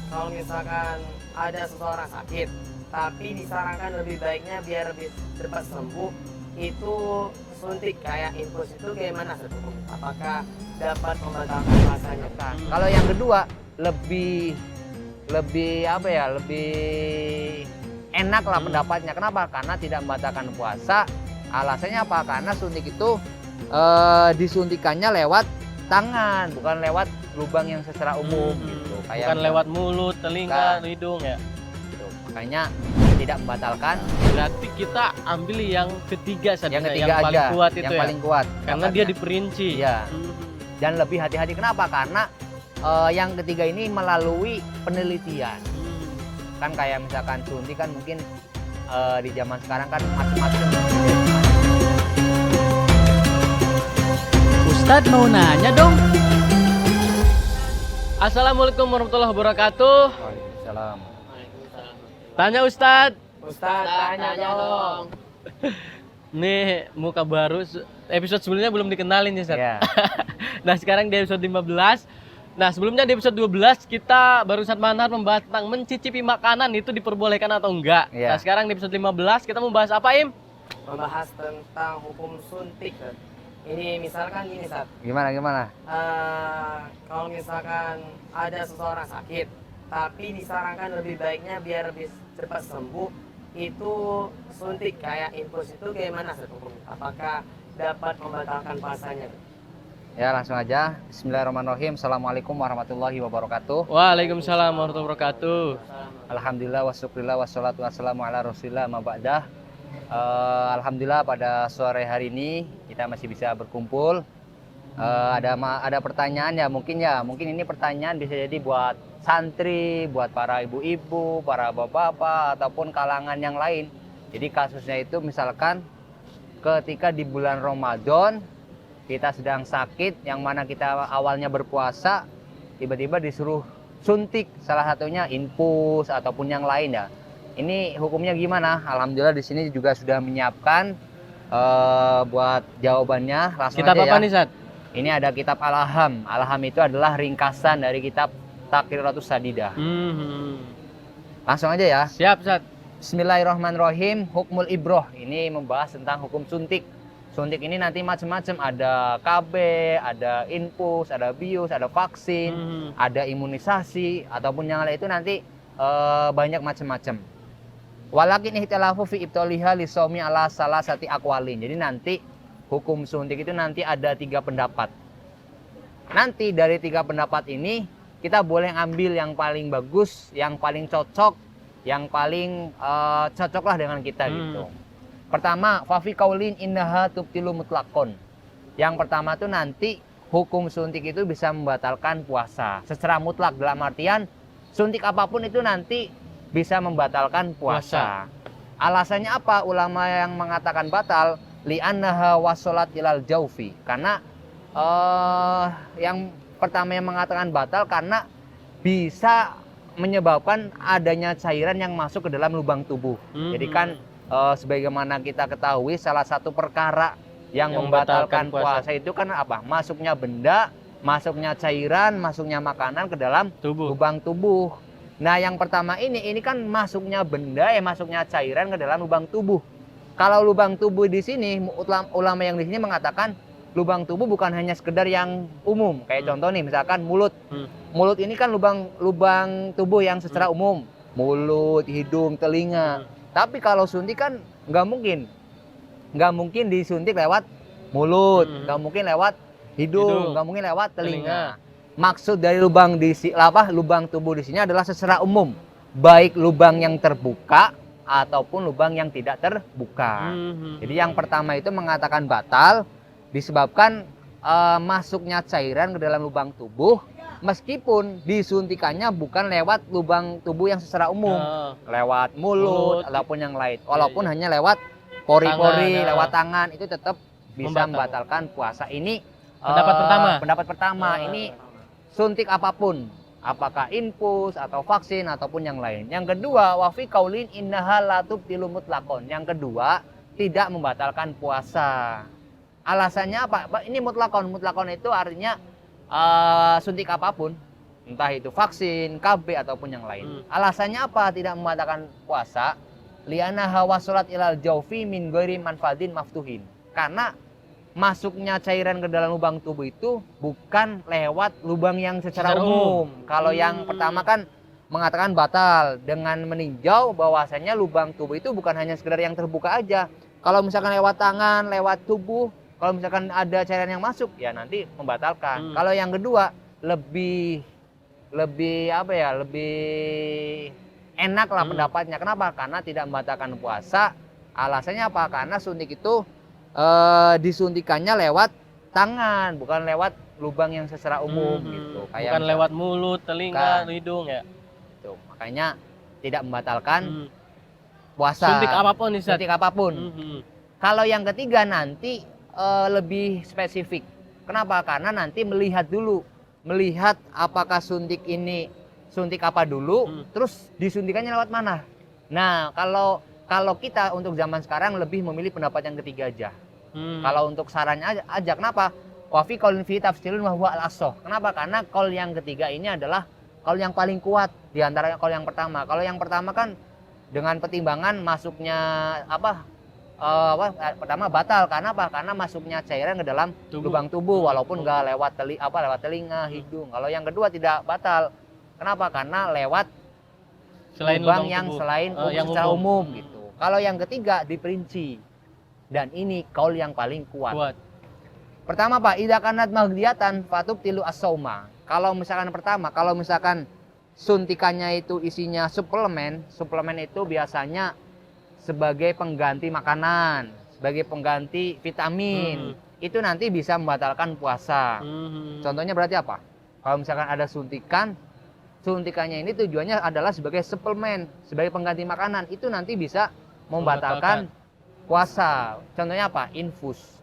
kalau misalkan ada seseorang sakit, tapi disarankan lebih baiknya biar lebih cepat sembuh, itu suntik kayak infus itu gimana Ustaz? Apakah dapat membatalkan puasanya? Kalau yang kedua lebih lebih apa ya, lebih enak lah pendapatnya. Kenapa? Karena tidak membatalkan puasa. Alasannya apa? Karena suntik itu disuntikannya lewat tangan, bukan lewat lubang yang secara umum gitu. Bukan lewat mulut, telinga, hidung ya. Gitu. Makanya tidak membatalkan. Berarti kita ambil yang ketiga saja, Yang ketiga yang paling aja, kuat itu yang ya. paling kuat. Karena dia diperinci. Iya. Dan lebih hati-hati kenapa? Karena yang ketiga ini melalui penelitian. Kan kayak misalkan suntik kan mungkin di zaman sekarang kan macam-macam. Ustadz mau nanya dong. Assalamualaikum warahmatullahi wabarakatuh. Waalaikumsalam. Tanya Ustadz. Ustaz, tanya dong. Nih muka baru, episode sebelumnya belum dikenalin ya Ustadz. Ya. Nah sekarang di episode 15. Nah sebelumnya di episode 12 kita baru Ustadz Manhar membahas tentang mencicipi makanan itu diperbolehkan atau enggak. Ya. Nah sekarang di episode 15 kita membahas apa Im? Membahas tentang hukum suntik. Ustaz. Ini misalkan gini Ustaz. Gimana? Kalau misalkan ada seseorang sakit, tapi disarankan lebih baiknya biar lebih cepat sembuh, itu suntik kayak infus itu gimana Ustaz? Apakah dapat membatalkan puasanya? Ya langsung aja. Bismillahirrahmanirrahim. Assalamualaikum warahmatullahi wabarakatuh. Waalaikumsalam warahmatullahi wabarakatuh. Alhamdulillah wasyukurillah wassalatu wassalamu ala rasulillah ma ba'dah. Alhamdulillah pada sore hari ini kita masih bisa berkumpul. Ada pertanyaan ya mungkin ini pertanyaan bisa jadi buat santri, buat para ibu-ibu, para bapak-bapak ataupun kalangan yang lain. Jadi kasusnya itu misalkan ketika di bulan Ramadan kita sedang sakit, yang mana kita awalnya berpuasa, tiba-tiba disuruh suntik, salah satunya infus ataupun yang lain ya. Ini hukumnya gimana? Alhamdulillah di sini juga sudah menyiapkan buat jawabannya. Langsung Kitab aja apa ya. nih Ustadz? Ini ada kitab Al-Aham. Al-Aham itu adalah ringkasan dari kitab Taqriratus Sadidah. Langsung aja ya. Siap Ustadz. Bismillahirrahmanirrahim. Hukmul ibroh. Ini membahas tentang hukum suntik. Suntik ini nanti macam-macam, ada KB, ada infus, ada bius, ada vaksin, ada imunisasi ataupun yang lain itu nanti banyak macam-macam. Walakin ihtilafu fi ibtaliha li shaumi ala salasati aqwalin. Jadi nanti hukum suntik itu nanti ada 3 pendapat. Nanti dari 3 pendapat ini kita boleh ambil yang paling bagus, yang paling cocok, yang paling cocok lah dengan kita gitu. Pertama, fafi kaulin innaha tubtilu mutlaqon. Yang pertama tuh nanti hukum suntik itu bisa membatalkan puasa secara mutlak, dalam artian suntik apapun itu nanti bisa membatalkan puasa. Alasannya apa? Ulama yang mengatakan batal li'annaha wasolat ilal jaufi. Karena yang pertama yang mengatakan batal karena bisa menyebabkan adanya cairan yang masuk ke dalam lubang tubuh. Jadi kan sebagaimana kita ketahui salah satu perkara yang membatalkan puasa itu kan apa? Masuknya benda, masuknya cairan, masuknya makanan ke dalam lubang tubuh. Nah, yang pertama ini kan masuknya benda masuknya cairan ke dalam lubang tubuh. Kalau lubang tubuh di sini ulama yang di sini mengatakan lubang tubuh bukan hanya sekedar yang umum. Kayak contoh nih misalkan mulut. Mulut ini kan lubang tubuh yang secara umum. Mulut, hidung, telinga. Tapi kalau suntik kan nggak mungkin disuntik lewat mulut, nggak mungkin lewat hidung, nggak mungkin lewat telinga. Maksud dari lubang tubuh di sini adalah secara umum, baik lubang yang terbuka ataupun lubang yang tidak terbuka. Jadi yang pertama itu mengatakan batal disebabkan masuknya cairan ke dalam lubang tubuh. Meskipun disuntikannya bukan lewat lubang tubuh yang secara umum, lewat mulut ataupun yang lain, walaupun hanya lewat pori-pori, lewat tangan, itu tetap bisa membatalkan puasa. Ini pendapat pertama. Ini suntik apapun, apakah infus atau vaksin ataupun yang lain. Yang kedua, wafi kaulin innaha la tubtilu mutlaqon. Yang kedua, tidak membatalkan puasa. Alasannya apa? Ini mutlaqon. Mutlaqon itu artinya suntik apapun Entah itu vaksin, KB ataupun yang lain. Alasannya apa tidak membatalkan puasa? Liana hawa sholat ilal jaufi min ghairi manfadin maftuhin. Karena masuknya cairan ke dalam lubang tubuh itu bukan lewat lubang yang secara umum. Kalau yang pertama kan mengatakan batal dengan meninjau bahwasanya lubang tubuh itu bukan hanya sekedar yang terbuka aja. Kalau misalkan lewat tangan, lewat tubuh, kalau misalkan ada cairan yang masuk, ya nanti membatalkan. Kalau yang kedua lebih apa ya, lebih enak lah pendapatnya. Kenapa? Karena tidak membatalkan puasa. Alasannya apa? Karena suntik itu disuntikannya lewat tangan, bukan lewat lubang yang secara umum gitu. Kayak bukan lewat mulut, telinga, hidung ya. Tuh, makanya tidak membatalkan puasa. Suntik apapun nih, Suntik apapun. Kalau yang ketiga nanti lebih spesifik. Kenapa? Karena nanti melihat apakah suntik ini suntik apa dulu, terus disuntikannya lewat mana. Nah, kalau kita untuk zaman sekarang lebih memilih pendapat yang ketiga aja. Kalau untuk sarannya aja kenapa? Wa fi qaulin fi tafsirun wa huwa al-ashah. Kenapa? Karena qaul yang ketiga ini adalah qaul yang paling kuat di antara qaul yang pertama. Kalau yang pertama kan dengan pertimbangan masuknya pertama batal. Karena apa? Karena masuknya cairan ke dalam lubang tubuh walaupun nggak lewat telinga, hidung. Kalau yang kedua tidak batal. Kenapa? Karena lewat lubang yang selain secara umum gitu. Kalau yang ketiga diperinci. Dan ini kaul yang paling kuat. Pertama Pak, idza kanat maghdiyatan fatubtilu as-sauma. Kalau misalkan suntikannya itu isinya suplemen itu biasanya sebagai pengganti makanan, sebagai pengganti vitamin. Itu nanti bisa membatalkan puasa. Contohnya berarti apa? Kalau misalkan ada suntikannya ini tujuannya adalah sebagai suplemen, sebagai pengganti makanan, itu nanti bisa membatalkan puasa. Contohnya apa? Infus.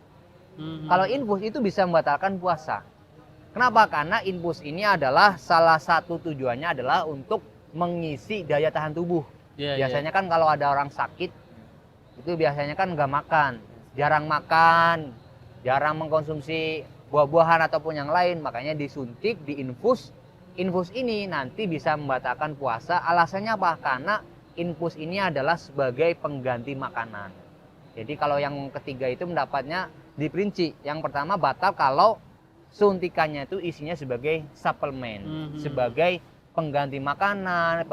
Kalau infus itu bisa membatalkan puasa. Kenapa? Karena infus ini adalah salah satu tujuannya adalah untuk mengisi daya tahan tubuh. Biasanya kan kalau ada orang sakit, itu biasanya kan nggak makan, jarang mengkonsumsi buah-buahan ataupun yang lain, makanya disuntik, diinfus. Infus ini nanti bisa membatalkan puasa. Alasannya apa? Karena infus ini adalah sebagai pengganti makanan. Jadi kalau yang ketiga itu pendapatnya diperinci. Yang pertama batal kalau suntikannya itu isinya sebagai suplemen, sebagai pengganti makanan,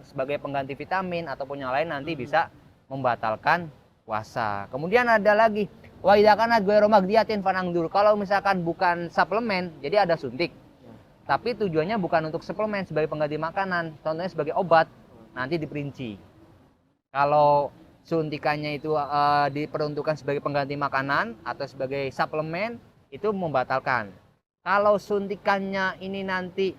sebagai pengganti vitamin ataupun yang lain nanti bisa membatalkan puasa. Kemudian ada lagi wa idza kana ghairu magdiyatin fanangdur. Kalau misalkan bukan suplemen, jadi ada suntik. Tapi tujuannya bukan untuk suplemen sebagai pengganti makanan, contohnya sebagai obat, nanti diperinci. Kalau suntikannya itu diperuntukkan sebagai pengganti makanan atau sebagai suplemen, itu membatalkan. Kalau suntikannya ini nanti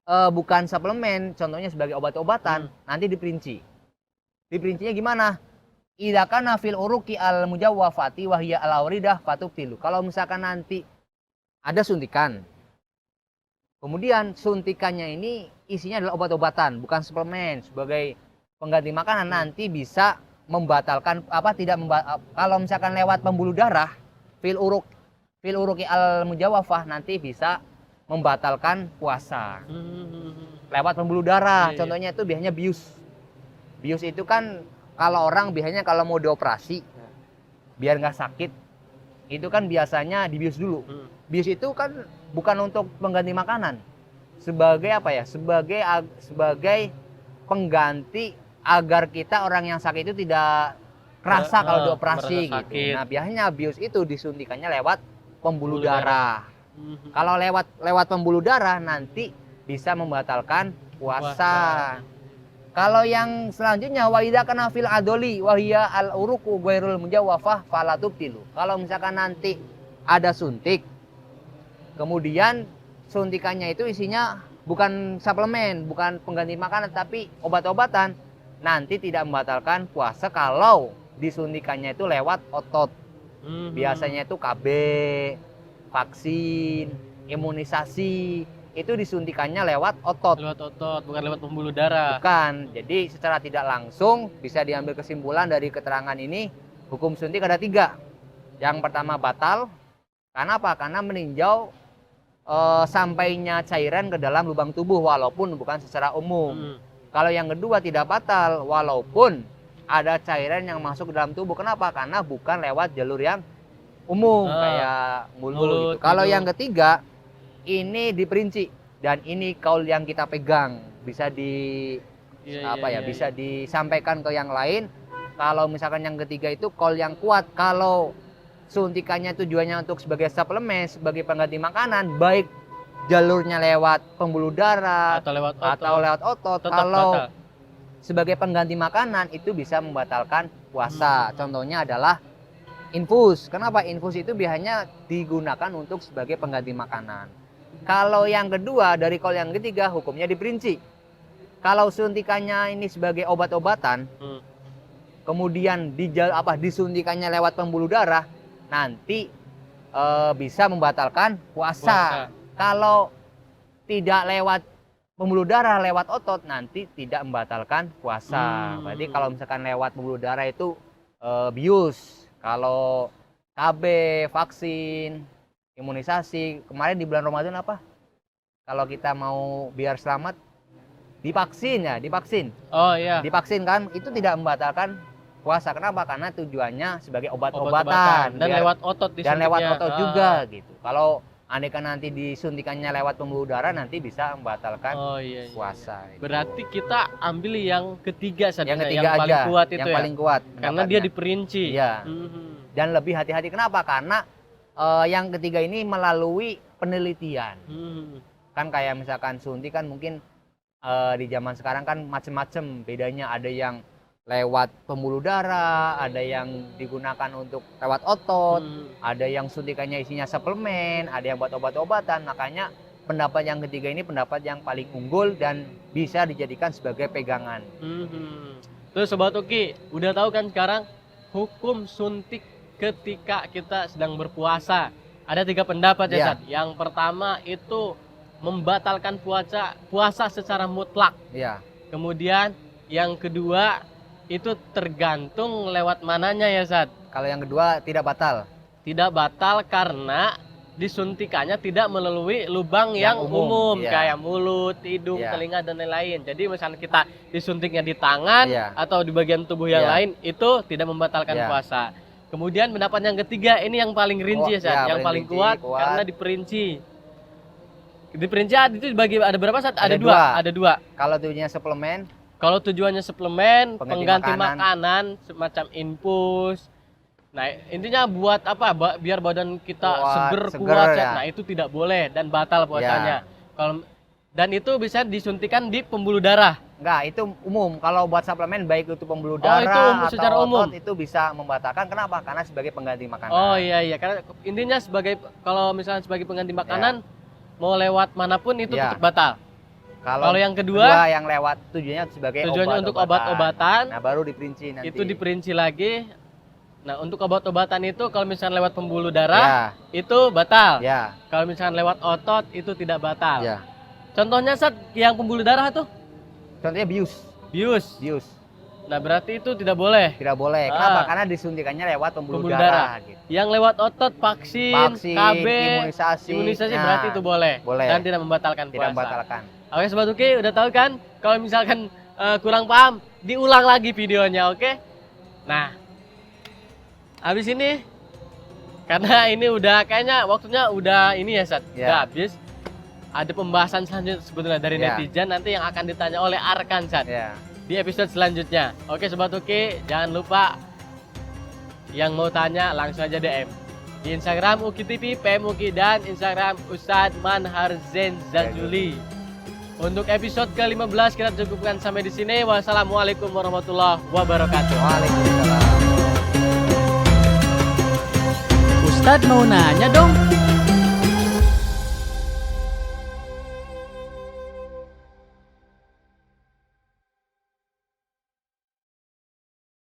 bukan suplemen, contohnya sebagai obat-obatan, nanti diperinci. Diperincinya gimana? Idza kana fil uruqi al mujawwafati wa hiya al auridah fatubtilu. Kalau misalkan nanti ada suntikan, kemudian suntikannya ini isinya adalah obat-obatan, bukan suplemen sebagai pengganti makanan, nanti bisa membatalkan kalau misalkan lewat pembuluh darah fil uruqi al mujawwafah nanti bisa membatalkan puasa. Lewat pembuluh darah, contohnya itu biasanya bius. Bius itu kan kalau orang biasanya kalau mau dioperasi biar nggak sakit, itu kan biasanya dibius dulu. Bius itu kan bukan untuk pengganti makanan, sebagai apa ya? Sebagai pengganti agar kita orang yang sakit itu tidak kerasa kalau dioperasi gitu. Nah, biasanya bius itu disuntikannya lewat pembuluh darah. Kalau lewat pembuluh darah nanti bisa membatalkan puasa. Kalau yang selanjutnya wa idza kana fil adoli wa hiya al uruqu ghairul mujawwafah fala tubtilu. Kalau misalkan nanti ada suntik, kemudian suntikannya itu isinya bukan suplemen, bukan pengganti makanan tapi obat-obatan, nanti tidak membatalkan puasa kalau disuntikannya itu lewat otot. Biasanya itu KB, vaksin, imunisasi, itu disuntikannya lewat otot. Lewat otot, bukan lewat pembuluh darah. Bukan. Jadi secara tidak langsung bisa diambil kesimpulan dari keterangan ini, hukum suntik ada 3. Yang pertama batal. Karena apa? Karena meninjau sampainya cairan ke dalam lubang tubuh walaupun bukan secara umum. Kalau yang kedua tidak batal walaupun ada cairan yang masuk ke dalam tubuh. Kenapa? Karena bukan lewat jalur yang umum kayak mulut gitu. Kalau yang ketiga ini diperinci dan ini kaul yang kita pegang, bisa bisa disampaikan ke yang lain. Kalau misalkan yang ketiga itu kaul yang kuat, kalau suntikannya tujuannya untuk sebagai suplemen, sebagai pengganti makanan, baik jalurnya lewat pembuluh darah atau lewat otot, kalau batal. Sebagai pengganti makanan itu bisa membatalkan puasa. Contohnya adalah infus. Kenapa? Infus itu biasanya digunakan untuk sebagai pengganti makanan. Kalau yang kedua dari kaul yang ketiga hukumnya diperinci. Kalau suntikannya ini sebagai obat-obatan, kemudian disuntikannya lewat pembuluh darah, nanti bisa membatalkan puasa. Kalau tidak lewat pembuluh darah, lewat otot, nanti tidak membatalkan puasa. Berarti kalau misalkan lewat pembuluh darah itu bius. Kalau KB, vaksin, imunisasi, kemarin di bulan Ramadan apa? Kalau kita mau biar selamat, divaksin. Oh iya. Divaksin kan, itu tidak membatalkan puasa. Kenapa? Karena tujuannya sebagai obat-obatan. Dan lewat otot dan lewat otot juga gitu. Kalau andaikan nanti disuntikannya lewat pembuluh darah, nanti bisa membatalkan puasa. Berarti kita ambil yang ketiga saja, yang ketiga paling aja, kuat itu yang ya. paling kuat. Karena dia diperinci. Iya. Dan lebih hati-hati. Kenapa? Karena yang ketiga ini melalui penelitian. Kan kayak misalkan suntik kan mungkin di zaman sekarang kan macem-macem bedanya. Ada yang lewat pembuluh darah, ada yang digunakan untuk lewat otot, ada yang suntikannya isinya suplemen, ada yang buat obat-obatan. Makanya pendapat yang ketiga ini pendapat yang paling unggul dan bisa dijadikan sebagai pegangan. Terus Sobat Uki, udah tahu kan sekarang hukum suntik ketika kita sedang berpuasa. Ada 3 pendapat ya, Sat. Yang pertama itu membatalkan puasa secara mutlak. Iya. Kemudian yang kedua itu tergantung lewat mananya ya, Sat. Kalau yang kedua tidak batal. Tidak batal karena disuntikannya tidak melalui lubang yang umum kayak mulut, hidung, telinga dan lain-lain. Jadi misalnya kita disuntiknya di tangan atau di bagian tubuh yang lain, itu tidak membatalkan puasa. Kemudian pendapat yang ketiga ini yang paling rinci ya, Sat. Yang paling kuat karena diperinci. Diperinci itu dibagi ada berapa, Sat? Ada dua. Kalau tujuannya suplemen, pengganti makanan semacam infus. Nah, intinya buat apa? Biar badan kita seger kuat. Nah, itu tidak boleh dan batal puasanya. Dan itu bisa disuntikan di pembuluh darah. Enggak, itu umum. Kalau buat suplemen baik itu pembuluh darah itu secara atau umum. otot itu bisa membatalkan. Kenapa? Karena sebagai pengganti makanan. Oh iya, karena intinya kalau misalnya sebagai pengganti makanan mau lewat manapun itu tetap batal. Kalau yang kedua yang lewat tujuannya sebagai untuk obat-obatan. Nah, baru diperinci nanti. Itu diperinci lagi. Nah, untuk obat-obatan itu kalau misalnya lewat pembuluh darah itu batal. Kalau misalnya lewat otot itu tidak batal. Contohnya, Sat, yang pembuluh darah tuh? Contohnya bius. Nah, berarti itu tidak boleh. Tidak boleh. Kenapa? Karena disuntikannya lewat pembuluh darah. Gitu. Yang lewat otot vaksin, KB, imunisasi berarti itu boleh. Dan tidak membatalkan puasa. Oke, Sobat Uki, udah tahu kan? Kalau misalkan kurang paham, diulang lagi videonya, oke? Nah, habis ini, karena ini udah kayaknya waktunya udah ini ya, Sat, udah habis. Ada pembahasan selanjutnya sebetulnya dari netizen nanti yang akan ditanya oleh Arkan, Sat, di episode selanjutnya. Oke, Sobat Uki, jangan lupa yang mau tanya langsung aja DM di Instagram Uki TV, PM Uki, dan Instagram Ustadz Manhar Zain Zazuli. Untuk episode ke-15 kita cukupkan sampai di sini. Wassalamualaikum warahmatullahi wabarakatuh. Waalaikumsalam. Ustadz mau nanya dong.